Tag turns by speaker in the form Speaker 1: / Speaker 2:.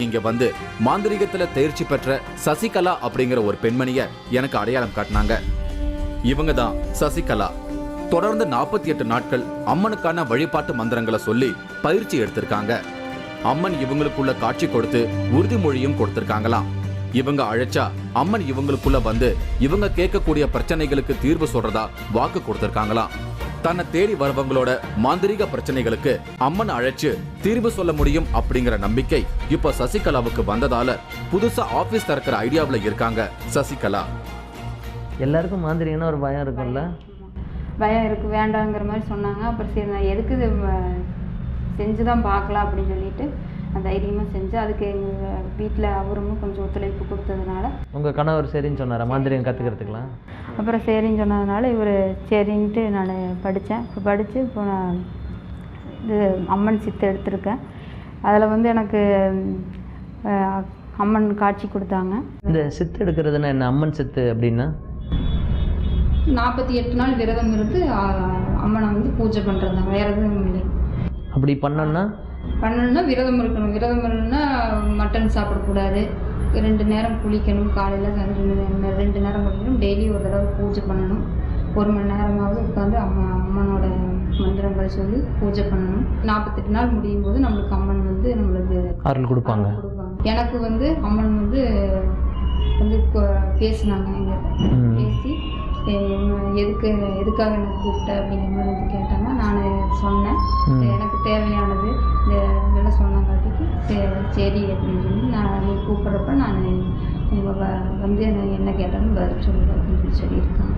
Speaker 1: இங்க வந்து மாந்திரீகத்துல தேர்ச்சி பெற்ற சசிகலா அப்படிங்கிற ஒரு பெண்மணிய எனக்கு அடையாளம் காட்டினாங்க. இவங்க தான் சசிகலா. தொடர்ந்து 48 நாட்கள் அம்மனுக்கான வழிபாட்டு மந்திரங்களை சொல்லி பயிற்சி எடுத்திருக்காங்க. அம்மன் இவங்களுக்குள்ள காட்சி கொடுத்து உறுதிமொழியும் கொடுத்திருக்காங்களாம். இவங்க அழைச்சா அம்மன் இவங்களுக்குள்ள வந்து இவங்க கேட்கக்கூடிய பிரச்சனைகளுக்கு தீர்வு சொல்றதா வாக்கு கொடுத்திருக்காங்களாம். தன்னை தேடி வரவங்களோட மாந்திரீக பிரச்சனைகளுக்கு அம்மன் அழைச்சு தீர்வு சொல்ல முடியும் அப்படிங்கிற நம்பிக்கை இப்ப சசிகலாவுக்கு வந்ததால புதுசா ஆபீஸ் திறக்கிற ஐடியாவில் இருக்காங்க சசிகலா.
Speaker 2: எல்லாருக்கும் மாந்திரிகன்னா ஒரு பயம் இருக்கும்ல?
Speaker 3: பயம் இருக்குது, வேண்டாங்கிற மாதிரி சொன்னாங்க. அப்புறம் சரி நான் எதுக்கு இது செஞ்சு தான் பார்க்கலாம் அப்படின்னு சொல்லிட்டு நான் தைரியமாக செஞ்சேன். அதுக்கு எங்கள் வீட்டில் அவரும் கொஞ்சம் ஒத்துழைப்பு கொடுத்ததுனால.
Speaker 2: உங்கள் கணவர் சரின்னு சொன்னாரா மாந்திரிகம் கற்றுக்கிறதுக்கலாம்?
Speaker 3: அப்புறம் சரின்னு சொன்னதுனால இவர் சரின்ட்டு நான் படித்தேன். இப்போ படித்து இப்போ நான் இது அம்மன் சித்து எடுத்திருக்கேன். அதில் வந்து எனக்கு அம்மன் காட்சி கொடுத்தாங்க.
Speaker 2: இந்த சித்து எடுக்கிறதுனா என்ன? அம்மன் சித்து அப்படின்னா
Speaker 3: 48 நாள் விரதம் இருந்து அம்மனை வந்து பூஜை பண்ணுறது, வேறு எதுவும் இல்லை.
Speaker 2: அப்படி பண்ணோன்னா
Speaker 3: விரதம் இருக்கணும். விரதம் இல்லைன்னா மட்டன் சாப்பிடக்கூடாது, 2 நேரம் குளிக்கணும், காலையில் 2 நேரம் குளிக்கணும், டெய்லி ஒரு தடவை பூஜை பண்ணணும், 1 மணி நேரமாவது உட்காந்து அம்மனோட மந்திரங்களை சொல்லி பூஜை பண்ணணும். 48 நாள் முடியும் போது நம்மளுக்கு அம்மன் வந்து நம்மளுக்கு
Speaker 2: அருள் கொடுப்பாங்க.
Speaker 3: எனக்கு வந்து அம்மன் வந்து பேசினாங்க. எங்கிட்ட பேசி எதுக்காக எனக்கு கூப்பிட்ட அப்படிங்கிற மாதிரி வந்து கேட்டாங்க. நான் சொன்னேன் எனக்கு தேவையானது இதெல்லாம் சொன்னாங்காட்டிக்கு சரி அப்படின்னு சொல்லி நான் நீ கூப்பிட்றப்ப நான் உங்கள் வந்து என்ன கேட்டாலும் பதில் சொல்லுவேன் அப்படின்னு சொல்லியிருக்காங்க.